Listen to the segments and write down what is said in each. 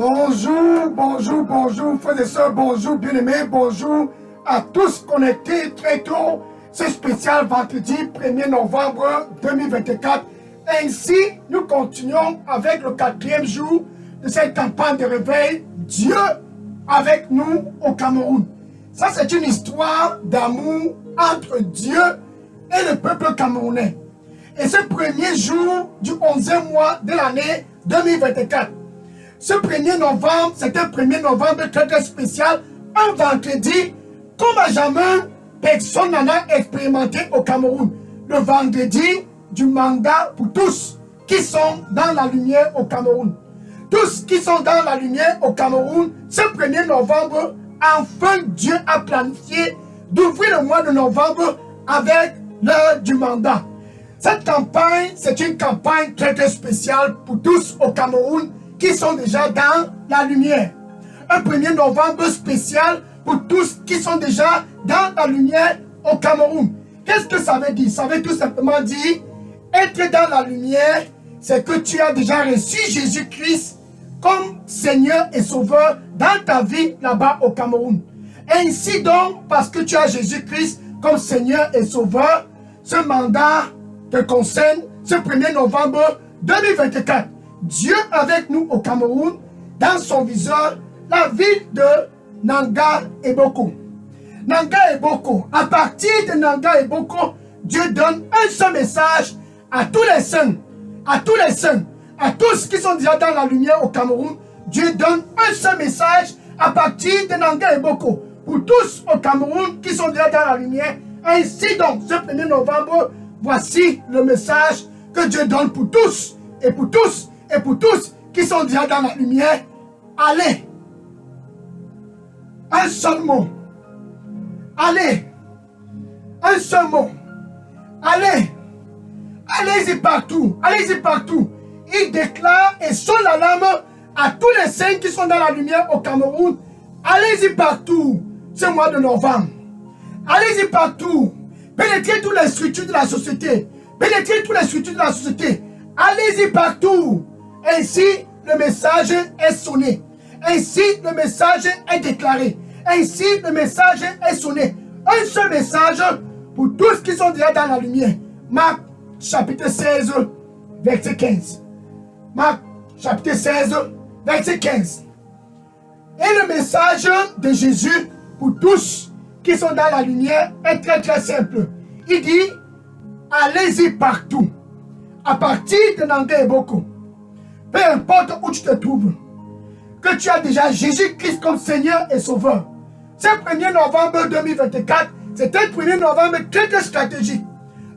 Bonjour, bonjour, bonjour, frères et sœurs, bonjour, bien-aimés, bonjour à tous connectés très tôt. C'est spécial vendredi 1er novembre 2024. Ainsi, nous continuons avec le 4e jour de cette campagne de réveil. Dieu avec nous au Cameroun. Ça, c'est une histoire d'amour entre Dieu et le peuple camerounais. Et ce premier jour du 11e mois de l'année 2024, ce 1er novembre, c'est un 1er novembre très spécial, un vendredi, comme à jamais, personne n'en a expérimenté au Cameroun. Le vendredi du mandat pour tous qui sont dans la lumière au Cameroun. Tous qui sont dans la lumière au Cameroun, ce 1er novembre, enfin Dieu a planifié d'ouvrir le mois de novembre avec l'heure du mandat. Cette campagne, c'est une campagne très spéciale pour tous au Cameroun qui sont déjà dans la lumière. Un 1er novembre spécial pour tous qui sont déjà dans la lumière au Cameroun. Qu'est-ce que ça veut dire? Ça veut tout simplement dire, être dans la lumière, c'est que tu as déjà reçu Jésus-Christ comme Seigneur et Sauveur dans ta vie là-bas au Cameroun. Ainsi donc, parce que tu as Jésus-Christ comme Seigneur et Sauveur, ce mandat te concerne ce 1er novembre 2024. Dieu avec nous au Cameroun, dans son viseur, la ville de Nanga et Boko. Nanga et Boko. À partir de Nanga et Boko, Dieu donne un seul message à tous les saints, à tous qui sont déjà dans la lumière au Cameroun. Dieu donne un seul message à partir de Nanga et Boko. Pour tous au Cameroun qui sont déjà dans la lumière. Ainsi donc, ce 1er novembre, voici le message que Dieu donne pour tous et pour tous et pour tous qui sont déjà dans la lumière. Allez. Un seul mot. Allez. Un seul mot. Allez. Allez-y partout. Allez-y partout. Il déclare et sonne l'alarme à tous les saints qui sont dans la lumière au Cameroun. Allez-y partout ce mois de novembre. Allez-y partout. Pénétrez toutes les structures de la société. Pénétrez toutes les structures de la société. Allez-y partout. Ainsi, le message est sonné. Ainsi, le message est déclaré. Ainsi, le message est sonné. Un seul message pour tous qui sont déjà dans la lumière. Marc, chapitre 16, verset 15. Marc, chapitre 16, verset 15. Et le message de Jésus pour tous qui sont dans la lumière est très simple. Il dit, allez-y partout. À partir de Nanga et Boko. Peu importe où tu te trouves, que tu as déjà Jésus-Christ comme Seigneur et Sauveur. Ce 1er novembre 2024, c'est un 1er novembre très stratégique.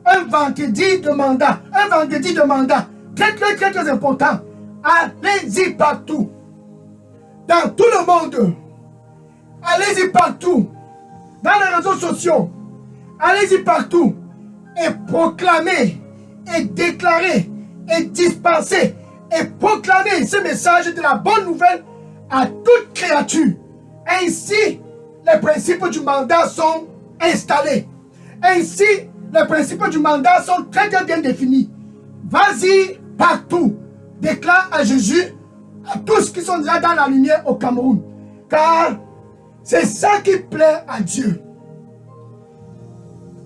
Un vendredi de mandat. Un vendredi de mandat. Très important. Allez-y partout. Dans tout le monde. Allez-y partout. Dans les réseaux sociaux. Allez-y partout. Et proclamer, et déclarer, et dispenser, et proclamer ce message de la bonne nouvelle à toute créature. Ainsi, les principes du mandat sont installés. Ainsi, les principes du mandat sont très bien définis. Vas-y partout. Déclare à Jésus, à tous qui sont déjà dans la lumière au Cameroun. Car c'est ça qui plaît à Dieu.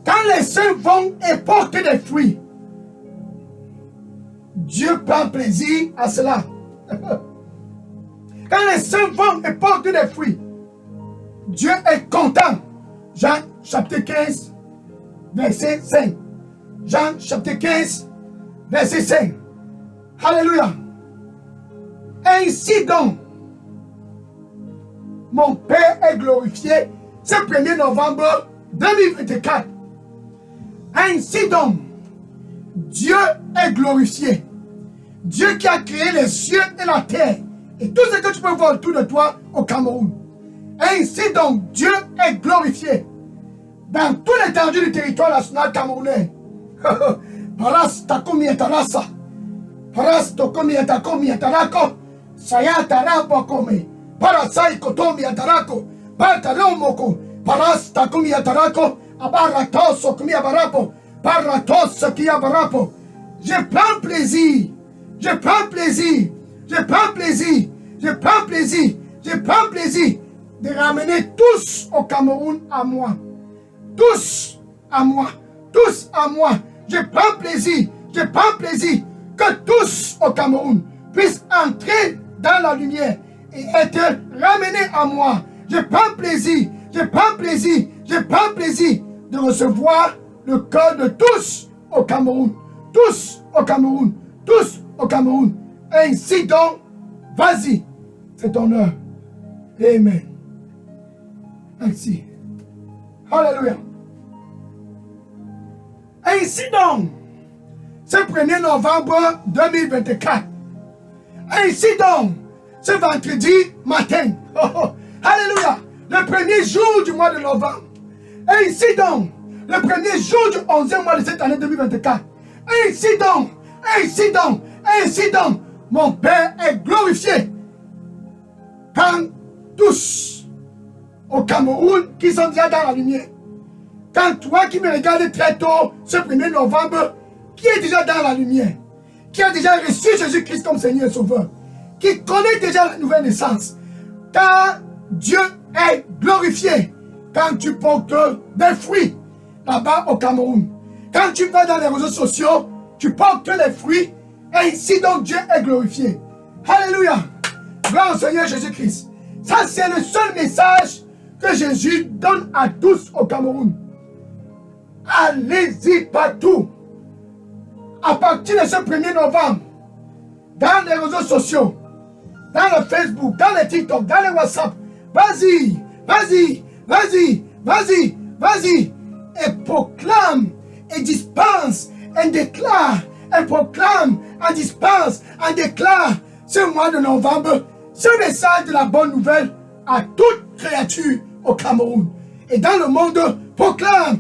Quand les saints vont et portent des fruits, Dieu prend plaisir à cela. Quand les saints vont et portent des fruits, Dieu est content. Jean chapitre 15, verset 5. Jean chapitre 15, verset 5. Alléluia. Ainsi donc, mon Père est glorifié ce 1er novembre 2024. Ainsi donc, Dieu est glorifié. Dieu qui a créé les cieux et la terre et tout ce que tu peux voir autour de toi au Cameroun. Ainsi donc, Dieu est glorifié dans tout l'étendue du territoire national camerounais. Paras takomi etarasa. Paras tokomi etakomi etarako. Saya tarapo kome. Parasai kotomi etarako. Pataromoko. Paras takomi etarako. Abaratos komi abarapo. Paratos qui abarapo. Je prends plaisir. Je prends plaisir je prends plaisir de ramener tous au Cameroun à moi. Tous à moi. Tous à moi. Je prends plaisir que tous au Cameroun puissent entrer dans la lumière et être ramenés à moi. Je prends plaisir de recevoir le cœur de tous au Cameroun. Tous au Cameroun. Tous au Cameroun. Ainsi donc, vas-y. C'est ton heure. Amen. Merci. Alléluia. Ainsi donc, ce 1er novembre 2024. Ainsi donc, ce vendredi matin. Alléluia. Le premier jour du mois de novembre. Ainsi donc, le premier jour du 11e mois de cette année 2024. Ainsi donc, mon Père est glorifié. Quand tous au Cameroun qui sont déjà dans la lumière, quand toi qui me regardes très tôt, ce 1er novembre, qui est déjà dans la lumière, qui a déjà reçu Jésus-Christ comme Seigneur et Sauveur, qui connaît déjà la nouvelle naissance, car Dieu est glorifié quand tu portes des fruits là-bas au Cameroun. Quand tu vas dans les réseaux sociaux, tu portes les fruits, et ainsi donc Dieu est glorifié. Alléluia. Gloire au Seigneur Jésus-Christ. Ça, c'est le seul message que Jésus donne à tous au Cameroun. Allez-y partout. À partir de ce 1er novembre, dans les réseaux sociaux, dans le Facebook, dans les TikTok, dans les WhatsApp, vas-y, et proclame, et dispense, et déclare, et proclame, et dispense, et déclare ce mois de novembre, ce message de la bonne nouvelle à toute créature au Cameroun. Et dans le monde, proclame.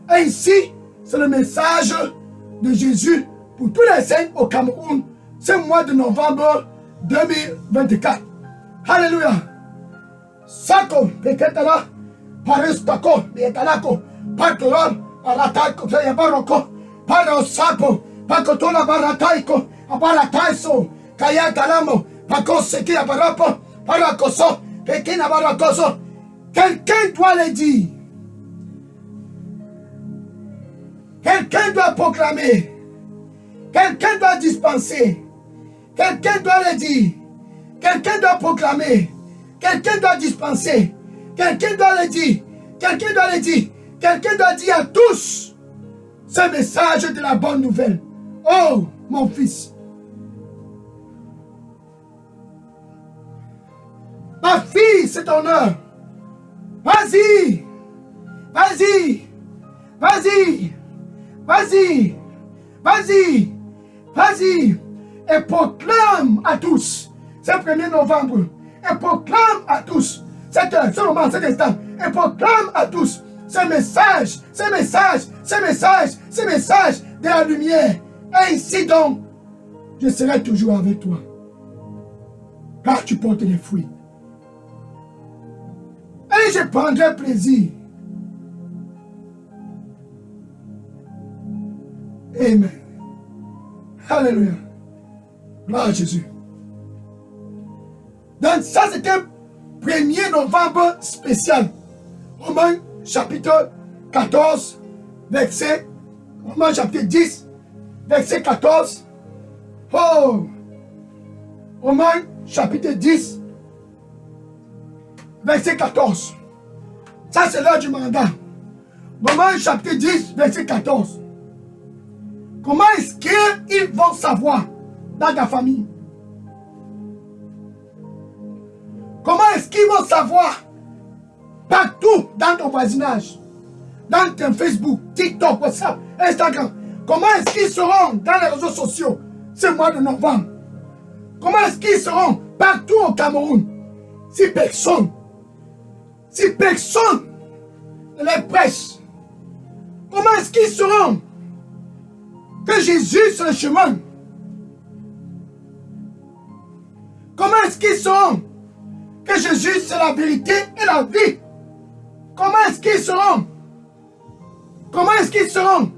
Ainsi, c'est le message de Jésus pour tous les saints au Cameroun, ce mois de novembre 2024. Alléluia. Sako, peketala, paristako, betalako, pakolam, alatako, yabaroko, parosapo, pakotola barataiko, abarataiso, kayatalamo, pakoseki abarapo, parakoso, pekina barakoso. Quelqu'un doit le dire. Quelqu'un doit proclamer. Quelqu'un doit dispenser. Quelqu'un doit le dire. Quelqu'un doit proclamer. Quelqu'un doit dispenser. Quelqu'un doit le dire. Quelqu'un doit le dire. Quelqu'un doit dire à tous ce message de la bonne nouvelle. Oh, mon fils. Ma fille, c'est ton heure. Vas-y. Et proclame à tous, ce 1er novembre, et proclame à tous, cette heure, ce moment, cet instant, et proclame à tous ce message de la lumière. Ainsi donc, je serai toujours avec toi, car tu portes des fruits. Et je prendrai plaisir. Amen. Alléluia. Gloire à Jésus. Donc ça, c'était un 1er novembre spécial. Romains chapitre 14, verset. Romains chapitre 10, verset 14. Oh! Romains chapitre 10, verset 14. Ça, c'est l'heure du mandat. Romains chapitre 10, verset 14. Comment est-ce qu'ils vont savoir dans ta famille? Comment est-ce qu'ils vont savoir partout dans ton voisinage, dans ton Facebook, TikTok, WhatsApp, Instagram? Comment est-ce qu'ils seront dans les réseaux sociaux ce mois de novembre? Comment est-ce qu'ils seront partout au Cameroun si personne ne les prêche? Comment est-ce qu'ils seront que Jésus sur le chemin? Comment est-ce qu'ils seront que Jésus c'est la vérité et la vie? Comment est-ce qu'ils seront? Comment est-ce qu'ils seront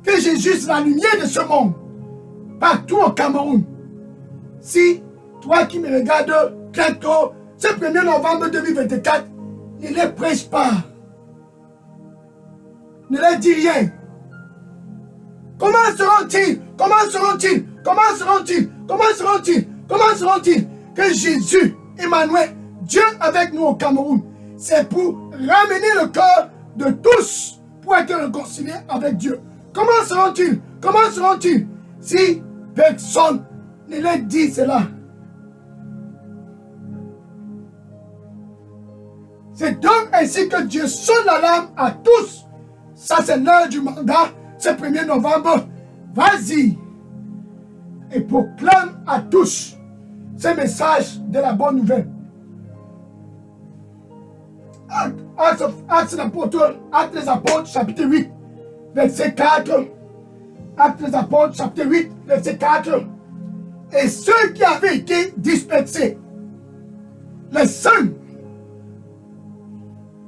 que Jésus c'est la lumière de ce monde partout au Cameroun? Si toi qui me regardes, bientôt, ce 1er novembre 2024, ne les prêche pas. Ne leur dis rien. Comment seront-ils? Comment seront-ils? Comment seront-ils? Comment seront-ils? Comment seront-ils? Que Jésus, Emmanuel, Dieu avec nous au Cameroun, c'est pour ramener le cœur de tous pour être réconciliés avec Dieu. Comment seront-ils? Comment seront-ils? Si personne ne leur dit cela. C'est donc ainsi que Dieu sonne l'alarme à tous. Ça, c'est l'heure du mandat, ce 1er novembre. Vas-y et proclame à tous ce message de la bonne nouvelle. Actes des Apôtres, chapitre 8, verset 4. Actes des Apôtres, chapitre 8, verset 4. Et ceux qui avaient été dispersés, les saints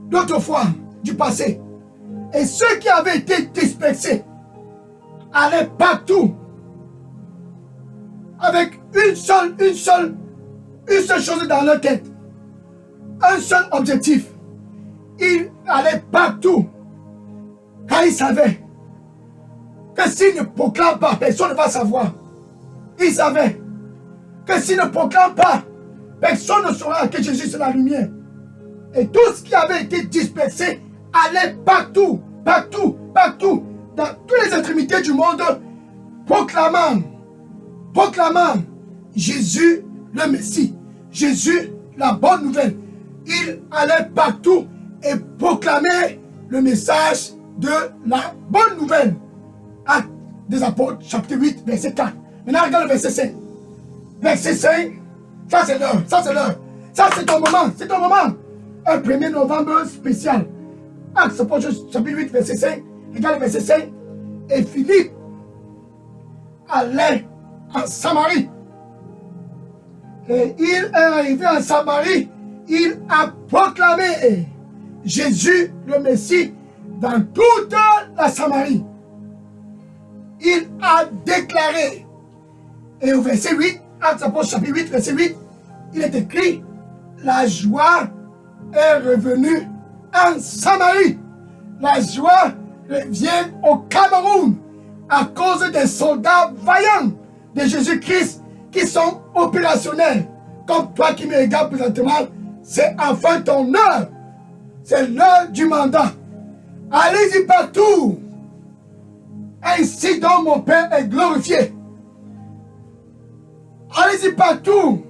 d'autrefois, du passé, et ceux qui avaient été dispersés, allaient partout, avec une seule chose dans leur tête, un seul objectif. Ils allaient partout, car ils savaient que s'ils ne proclament pas, personne ne va savoir. Ils savaient que s'ils ne proclament pas, personne ne saura que Jésus c'est la lumière. Et tous qui avaient été dispersés allaient partout, partout, partout, dans toutes les extrémités du monde, proclamant Jésus le Messie, Jésus la bonne nouvelle. Il allait partout et proclamer le message de la bonne nouvelle. Actes des Apôtres, chapitre 8, verset 4. Maintenant, regarde le verset 5. Verset 5, ça c'est l'heure, ça c'est l'heure. Ça c'est ton moment, c'est ton moment. Un 1er novembre spécial. Actes des Apôtres, chapitre 8, verset 5. Regarde le verset 5. Et Philippe allait en Samarie. Et il est arrivé en Samarie. Il a proclamé Jésus le Messie dans toute la Samarie. Il a déclaré. Et au verset 8, Actes des Apôtres, chapitre 8, verset 8, il est écrit: la joie est revenue en Samarie. La joie revient au Cameroun à cause des soldats vaillants de Jésus-Christ qui sont opérationnels. Comme toi qui me regardes présentement, c'est enfin ton heure. C'est l'heure du mandat. Allez-y partout. Ainsi donc mon Père est glorifié. Allez-y partout.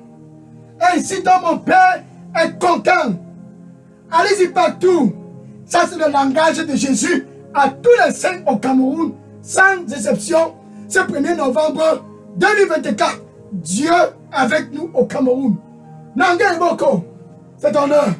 Ainsi donc mon Père est content. Allez-y partout. Ça c'est le langage de Jésus à tous les saints au Cameroun, sans exception. Ce 1er novembre 2024, Dieu avec nous au Cameroun. Nangai Boko, c'est ton heure.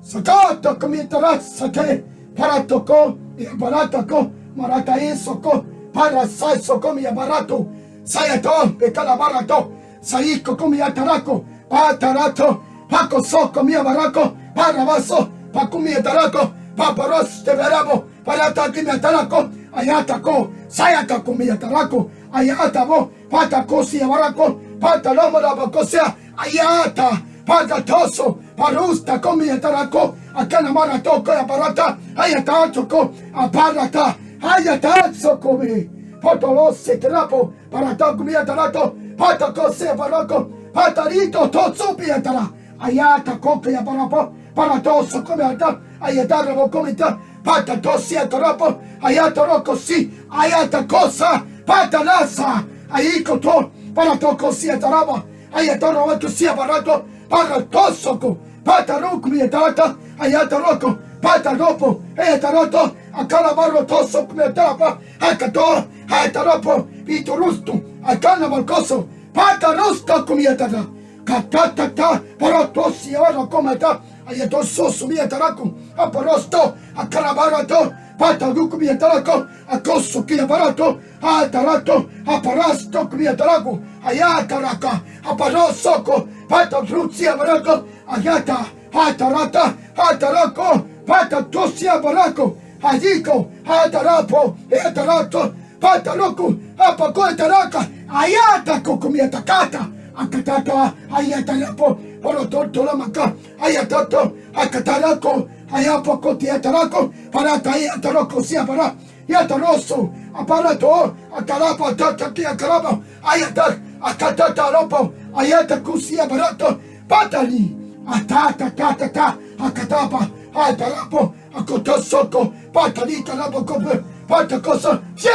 Sokoto komitara sake paratoko yabaratoko marataye soko parasai soko miyabarato sayato bekalabarato saiko komiyatarako patarato pako soko miyabarako parabaso pakumiyatarako paparos teverabo parataki miyatarako ayatako sayatako miyatarako ayatabo patako siyabarako patalomo rabakosia ayata Pagatoso, Parusta, Comiatarako, Akanamaratoko, Aparata, Ayatatoko, Aparata, Ayatatso, Comi, Potolose, Trapo, Parata, Comiatarato, Pataco, Separaco, Patarito, Totso, Piatara, Ayata, Coca, Parapo, Paratoso, Comiata, Ayataro, Comita, Patatosia, Tarapo, Ayatoroco, si, Ayata Cosa, Patanasa, Aikoto, Paratoco, Siataraba, Ayatoro, Sia, Barato, Paratosoko, Pataroko, Mietata, Ayataroko, Pataropo, Ayataroto, Akalabaro Toso, Mietapa, Akato, Ayataropo, Vitorustu, Akanamarcoso, Patarosto, Mietata, Katata, Paratosia, Comata, Ayatoso, Mietaraco, Aporosto, Akalabarato, Pataruku, Mietaraco, Acoso, Kiabarato, Atarato, Aparasto, Mietaraco, Ayataraka, Aparosoko, Pata Fruzia Baraco, Ayata, Hatarata, Hatarako, Pata Tosia Baraco, Hadiko, Hatarapo, Hatarato, Pataroku, Apaco Taraka, Ayata Kokumiatakata, akataka, ayatalapo, polotolamaka, ayatato, akatarako, ayapo teatarako, parata ayataroko siapara, yataroso, aparato, akarapa, tataki akarapa, ayatak, akatataropo, ayatakusia barato, patali, atata, akatapa, ayatarapo, akotosoko, patali, karapo, kope, patakoso, Viens,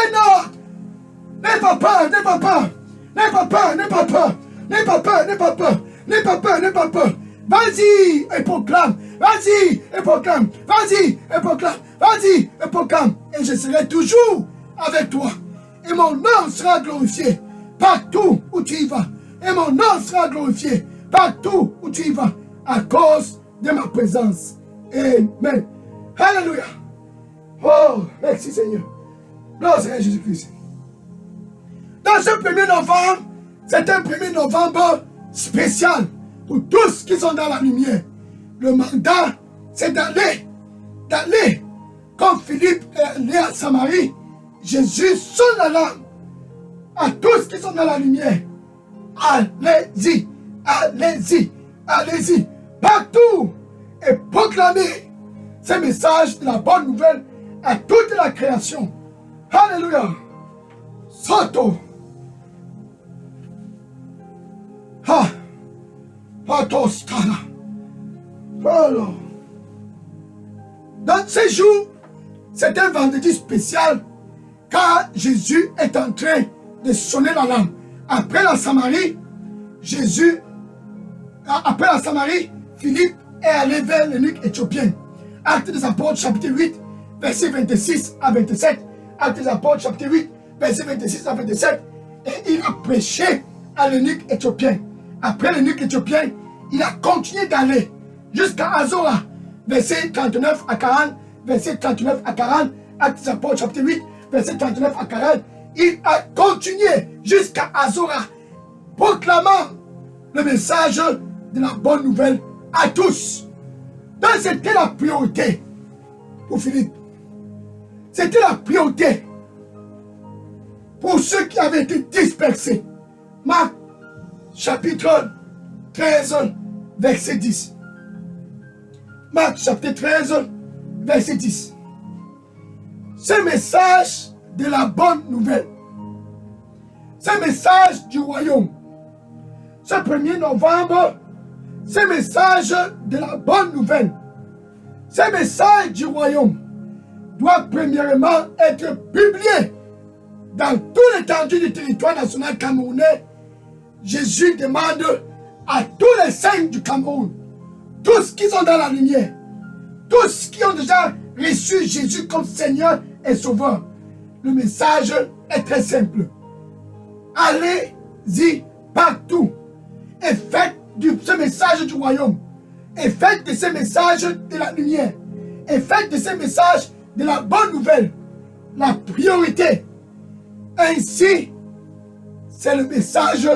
n'aie pas peur, n'aie pas peur, n'aie pas peur, n'aie pas peur, n'aie pas peur, n'aie pas peur, n'aie pas peur, n'aie pas peur. Vas-y et proclame, vas-y et proclame, vas-y et proclame, vas-y et proclame. Et je serai toujours avec toi. Et mon nom sera glorifié partout où tu y vas. Et mon nom sera glorifié partout où tu y vas à cause de ma présence. Amen. Alléluia. Oh, merci Seigneur. Gloire à Jésus-Christ. Dans ce 1er novembre, c'est un 1er novembre spécial pour tous qui sont dans la lumière. Le mandat, c'est d'aller, comme Philippe est allé à Samarie. Jésus sonne l'alarme à tous qui sont dans la lumière. Allez-y, allez-y, allez-y, partout, et proclamez ces messages de la bonne nouvelle à toute la création. Alléluia. Soto. Ha. Atostana. Alors. Dans ces jours, c'est un vendredi spécial car Jésus est en train de sonner l'alarme. Après la Samarie, Philippe est allé vers l'eunuque éthiopien. Actes des Apôtres, chapitre 8, versets 26 à 27. Actes des Apôtres, chapitre 8, versets 26 à 27. Et il a prêché à l'eunuque éthiopien. Après l'eunuque éthiopien, il a continué d'aller jusqu'à Azora, versets 39 à 40, versets 39 à 40, Actes des Apôtres, chapitre 8, versets 39 à 40. Il a continué jusqu'à Azora, proclamant le message de la bonne nouvelle à tous. Donc c'était la priorité pour Philippe. C'était la priorité pour ceux qui avaient été dispersés. Marc, chapitre 13, verset 10. Marc, chapitre 13, verset 10. Ce message de la bonne nouvelle, ce message du royaume, ce 1er novembre, ce message de la bonne nouvelle, ce message du royaume doit premièrement être publié dans toute l'étendue du territoire national camerounais. Jésus demande à tous les saints du Cameroun, tous qui sont dans la lumière, tous qui ont déjà reçu Jésus comme Seigneur et Sauveur. Le message est très simple. Allez-y partout et faites de ce message du royaume, et faites de ce message de la lumière, et faites de ce message de la bonne nouvelle la priorité. Ainsi, c'est le message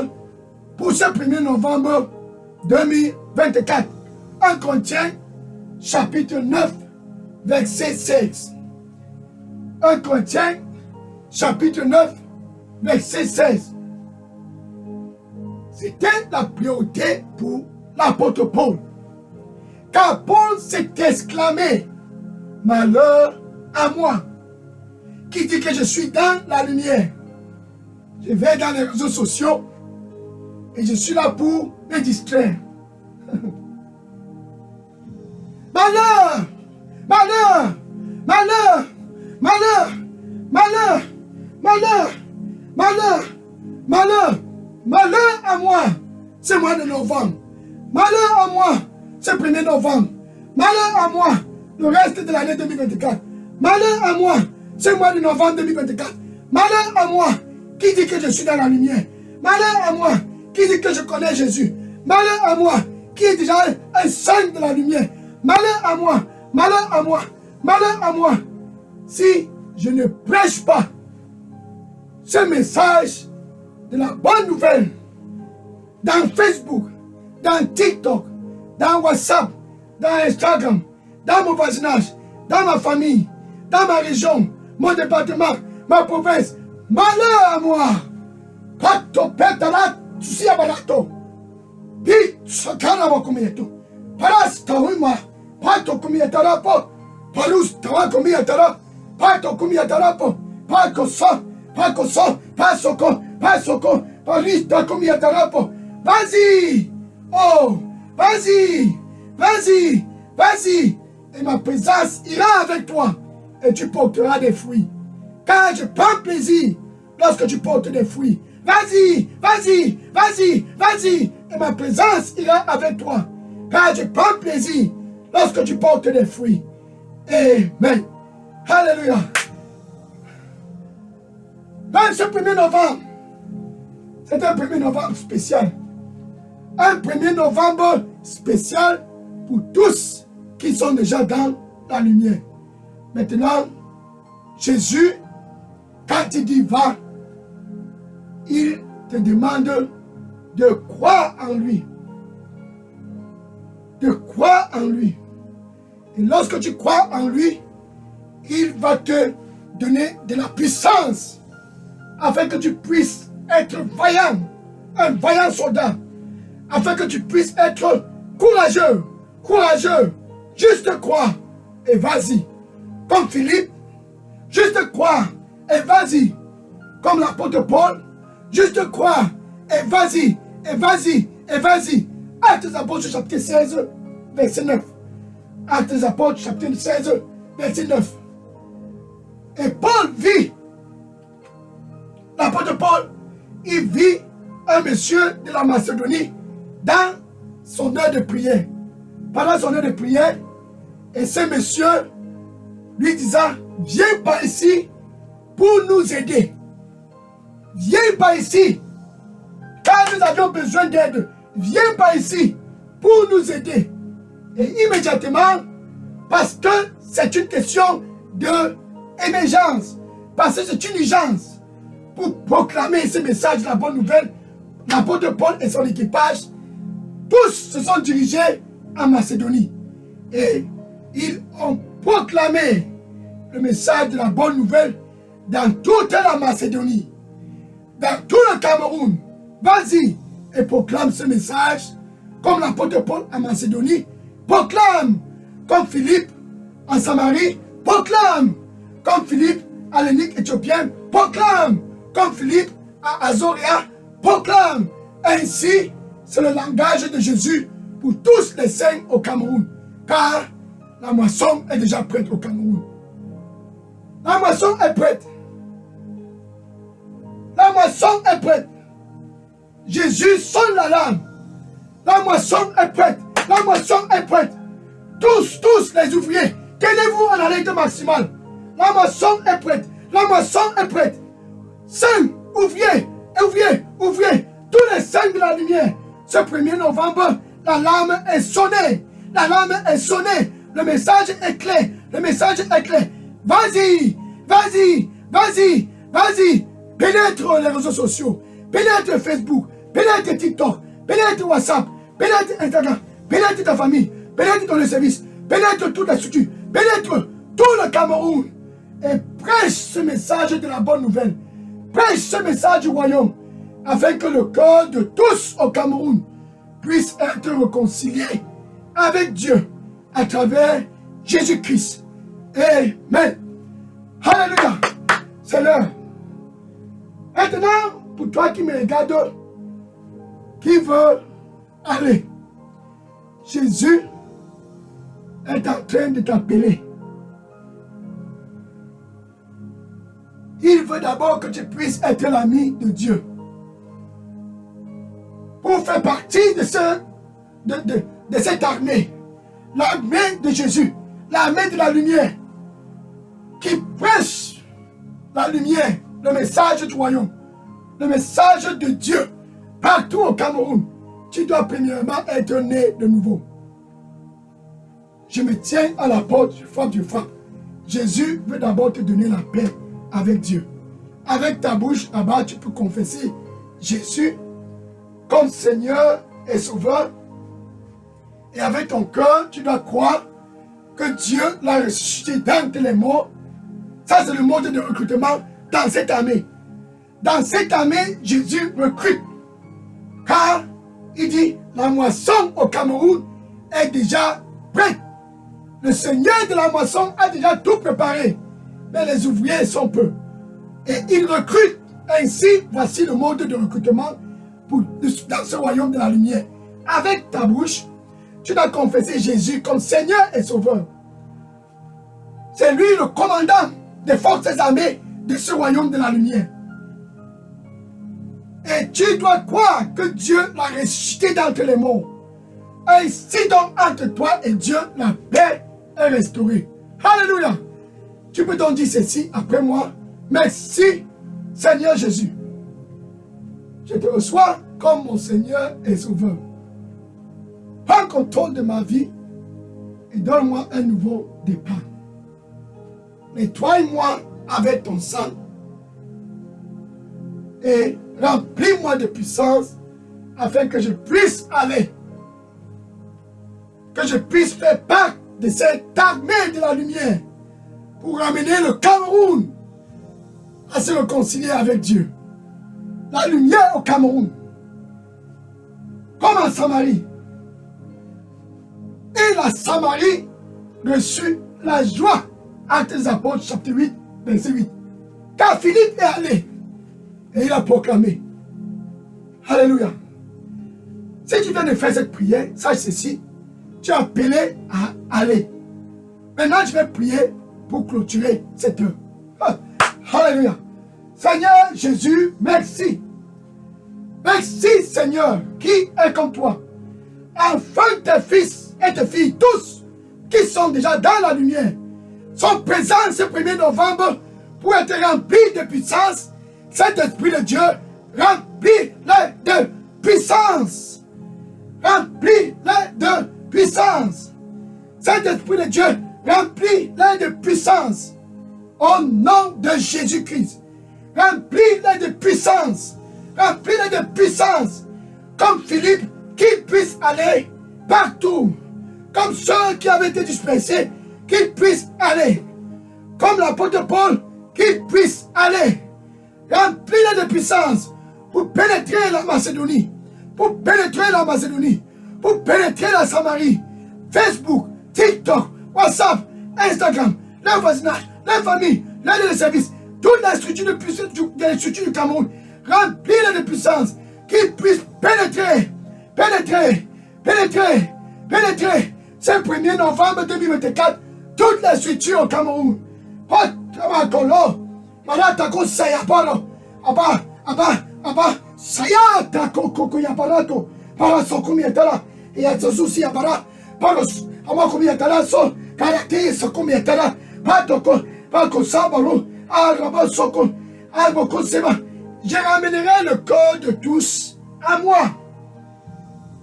pour ce 1er novembre 2024. 1 Corinthiens, chapitre 9, verset 16. 1 Corinthiens, chapitre 9, verset 16. C'était la priorité pour l'apôtre Paul. Car Paul s'est exclamé, malheur à moi, qui dit que je suis dans la lumière. Je vais dans les réseaux sociaux et je suis là pour me distraire. Malheur, malheur, malheur, malheur, malheur, malheur, malheur, malheur, malheur à moi, ce mois de novembre. Malheur à moi, ce 1er novembre. Malheur à moi, le reste de l'année 2024. Malheur à moi, ce mois de novembre 2024. Malheur à moi, qui dit que je suis dans la lumière. Malheur à moi, qui dit que je connais Jésus. Malheur à moi, qui est déjà un saint de la lumière. Malheur à moi, malheur à moi, malheur à moi, si je ne prêche pas ce message de la bonne nouvelle dans Facebook, dans TikTok, dans WhatsApp, dans Instagram, dans mon voisinage, dans ma famille, dans ma région, mon département, ma province. Malheur à moi! tusia balato. Pi sakana wa kumieto. Paras tawima. Pato kumietarapo. Palus tawa kumietara. Pato kumietarapo. Paco so. Paco so. Pasoko. Pasoko. Parista kumietarapo. Vas-y. Oh. Vas-y. Vas-y. Vas-y. Et ma présence ira avec toi. Et tu porteras des fruits. Car je prends plaisir lorsque tu portes des fruits. Vas-y, vas-y, vas-y, vas-y. Et ma présence ira avec toi. Car je prends plaisir lorsque tu portes des fruits. Amen. Alléluia. Dans ce 1er novembre, c'est un 1er novembre spécial. Un 1er novembre spécial pour tous qui sont déjà dans la lumière. Maintenant, Jésus, quand il dit va, il te demande de croire en lui. De croire en lui. Et lorsque tu crois en lui, il va te donner de la puissance afin que tu puisses être vaillant, un vaillant soldat, afin que tu puisses être courageux, courageux, juste croire et vas-y. Comme Philippe, juste croire et vas-y. Comme l'apôtre Paul, juste croire et vas-y, et vas-y, et vas-y. Actes des Apôtres chapitre 16, verset 9. Actes des Apôtres chapitre 16, verset 9. Et Paul vit, l'apôtre Paul, il vit un monsieur de la Macédonie dans son heure de prière. Pendant son heure de prière, et ce monsieur lui disant, viens par ici pour nous aider. Viens par ici, car nous avions besoin d'aide. Viens par ici pour nous aider. Et immédiatement, parce que c'est une question d'émergence, parce que c'est une urgence, pour proclamer ce message de la bonne nouvelle, l'apôtre Paul et son équipage, tous se sont dirigés en Macédonie. Et ils ont proclamé le message de la bonne nouvelle dans toute la Macédonie, dans tout le Cameroun. Vas-y et proclame ce message comme l'apôtre Paul en Macédonie. Proclame comme Philippe en Samarie. Proclame comme Philippe à l'eunuque éthiopien. Proclame comme Philippe à Azoria. Proclame. Ainsi, c'est le langage de Jésus pour tous les saints au Cameroun. Car la moisson est déjà prête au Cameroun. La moisson est prête. La moisson est prête. Jésus sonne l'alarme. La moisson est prête. La moisson est prête. Tous les ouvriers, tenez-vous en alerte maximale. La moisson est prête. La moisson est prête. Saints, ouvriers, ouvriers, tous les saints de la lumière. Ce 1er novembre, l'alarme est sonnée. L'alarme est sonnée. Le message est clair. Le message est clair. Vas-y, vas-y, vas-y, vas-y. Pénètre les réseaux sociaux. Pénètre Facebook. Pénètre TikTok. Pénètre WhatsApp. Pénètre Instagram. Pénètre ta famille. Pénètre ton service. Pénètre toute la structure. Pénètre tout le Cameroun. Et prêche ce message de la bonne nouvelle. Prêche ce message du royaume. Afin que le cœur de tous au Cameroun puisse être réconcilié avec Dieu à travers Jésus-Christ. Amen. Alléluia. C'est l'heure. Maintenant, pour toi qui me regarde, qui veut aller, Jésus est en train de t'appeler. Il veut d'abord que tu puisses être l'ami de Dieu. Pour faire partie de cette armée. L'armée de Jésus. L'armée de la lumière. Qui prêche la lumière. Le message du royaume. Le message de Dieu. Partout au Cameroun. Tu dois premièrement être né de nouveau. Je me tiens à la porte, je frappe. Jésus veut d'abord te donner la paix avec Dieu. Avec ta bouche, là-bas, tu peux confesser Jésus comme Seigneur et Sauveur. Et avec ton cœur, tu dois croire que Dieu l'a ressuscité d'entre les morts. Ça, c'est le mode de recrutement dans cette armée. Dans cette armée, Jésus recrute Car, il dit, la moisson au Cameroun est déjà prête. Le Seigneur de la moisson a déjà tout préparé. Mais les ouvriers sont peu. Et il recrute. Ainsi, voici le mode de recrutement dans ce royaume de la lumière. Avec ta bouche, tu dois confesser Jésus comme Seigneur et Sauveur. C'est lui le commandant des forces armées de ce royaume de la lumière. Et tu dois croire que Dieu l'a ressuscité d'entre les morts. Ainsi donc entre toi et Dieu, la paix est restaurée. Alléluia. Tu peux donc dire ceci après moi. Merci Seigneur Jésus. Je te reçois comme mon Seigneur et Sauveur. Prends contrôle de ma vie et donne-moi un nouveau départ. Nettoie-moi avec ton sang et remplis-moi de puissance afin que je puisse aller, que je puisse faire part de cette armée de la lumière pour ramener le Cameroun à se réconcilier avec Dieu. La lumière au Cameroun, comme en Samarie. Et la Samarie reçut la joie. Actes des Apôtres, chapitre 8, verset 8. Car Philippe est allé et il a proclamé. Alléluia. Si tu viens de faire cette prière, sache ceci. Tu es appelé à aller. Maintenant, je vais prier pour clôturer cette heure. Alléluia. Seigneur Jésus, merci. Merci Seigneur, qui est comme toi. Enfin tes fils et tes filles, tous qui sont déjà dans la lumière, sont présents ce 1er novembre pour être remplis de puissance. Cet Esprit de Dieu, remplis-les de puissance. Remplis-les de puissance. Cet Esprit de Dieu, remplis-les de puissance. Au nom de Jésus-Christ, remplis-les de puissance. Remplis-les de puissance. Comme Philippe, qu'il puisse aller partout. Comme ceux qui avaient été dispersés, qu'ils puissent aller. Comme l'apôtre Paul, qu'ils puissent aller. Remplis-les de puissance pour pénétrer la Macédonie. Pour pénétrer la Macédonie. Pour pénétrer la Samarie. Facebook, TikTok, WhatsApp, Instagram, le voisinage, les familles, l'aide de service, toutes les structures de puissance du Cameroun, remplis-les de puissance, qu'ils puissent pénétrer, pénétrer, pénétrer, pénétrer. Ce 1er novembre 2024, toutes les structures au Cameroun. Je ramènerai le corps de tous à moi.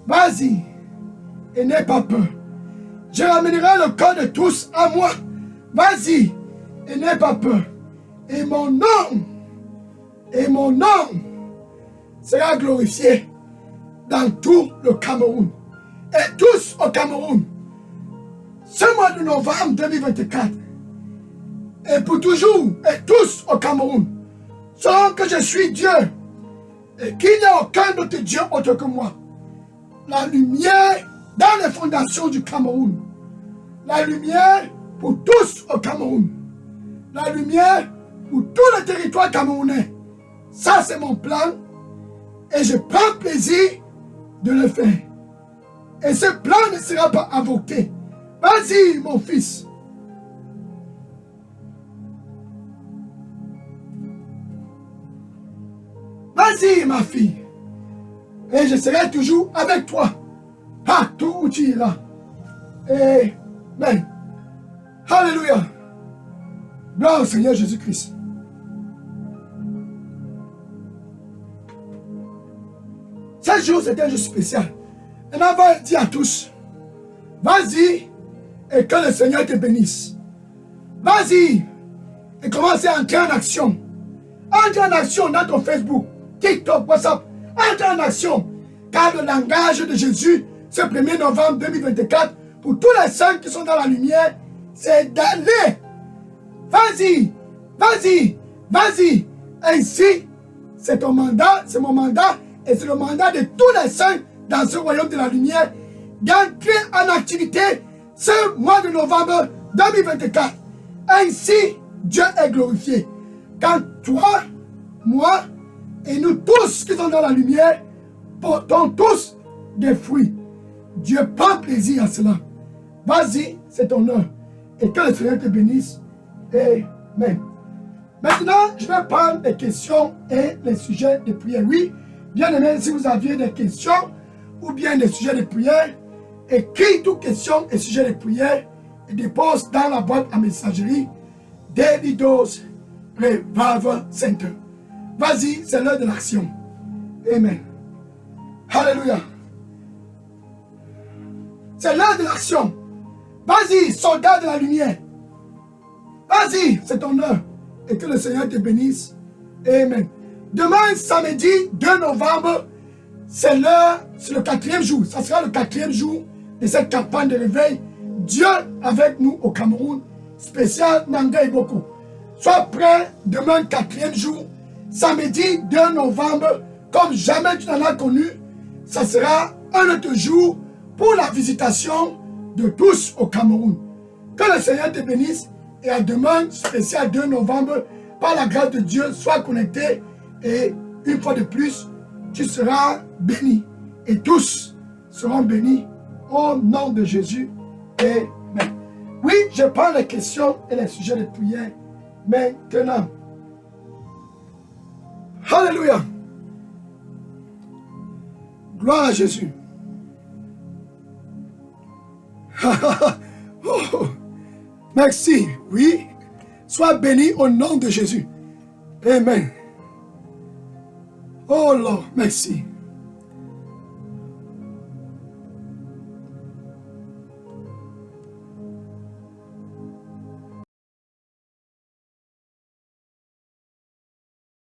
Vas-y et n'aie pas peur. Je ramènerai le corps de tous à moi. Vas-y et n'aie pas peur. Et mon nom sera glorifié dans tout le Cameroun. Et tous au Cameroun. Ce mois de novembre 2024. Et pour toujours, et tous au Cameroun. Sauront que je suis Dieu. Et qu'il n'y a aucun autre Dieu autre que moi. La lumière dans les fondations du Cameroun. La lumière pour tous au Cameroun. La lumière pour tout le territoire camerounais. Ça, c'est mon plan. Et je prends plaisir de le faire. Et ce plan ne sera pas avorté. Vas-y, mon fils. Vas-y, ma fille. Et je serai toujours avec toi. Partout où tu iras. Amen. Alléluia. Gloire au Seigneur Jésus-Christ. Ce jour, c'est un jour spécial. Et on va dire à tous, vas-y et que le Seigneur te bénisse. Vas-y et commence à entrer en action. Entre en action dans ton Facebook, TikTok, WhatsApp. Entre en action. Car le langage de Jésus, ce 1er novembre 2024, pour tous les saints qui sont dans la lumière, c'est d'aller. Vas-y, vas-y, vas-y. Ainsi, c'est ton mandat, c'est mon mandat et c'est le mandat de tous les saints dans ce royaume de la lumière d'entrer en activité ce mois de novembre 2024. Ainsi, Dieu est glorifié. Quand toi, moi et nous tous qui sommes dans la lumière portons tous des fruits. Dieu prend plaisir à cela. Vas-y, c'est ton heure. Et que le Seigneur te bénisse. Amen. Maintenant, je vais prendre les questions et les sujets de prière. Oui, bien aimé, si vous aviez des questions ou bien des sujets de prière, écris toutes questions et sujets de prière et dépose dans la boîte à messagerie Daily Dose Revival Center. Vas-y, c'est l'heure de l'action. Amen. Alléluia. C'est l'heure de l'action. Vas-y, soldat de la lumière. Vas-y, c'est ton heure. Et que le Seigneur te bénisse. Amen. Demain, samedi 2 novembre, c'est l'heure, c'est le 4e jour. Ça sera le 4e jour de cette campagne de réveil. Dieu avec nous au Cameroun, spécial Nanga Iboko. Sois prêt demain, 4e jour, samedi 2 novembre, comme jamais tu n'en as connu. Ça sera un autre jour pour la visitation de tous au Cameroun. Que le Seigneur te bénisse et à demain, spécial 2 novembre, par la grâce de Dieu, sois connecté et une fois de plus, tu seras béni. Et tous seront bénis au nom de Jésus. Amen. Oui, je prends les questions et les sujets de prière maintenant. Alléluia. Gloire à Jésus. Oh, merci. Oui. Sois béni au nom de Jésus. Amen. Oh Lord, merci.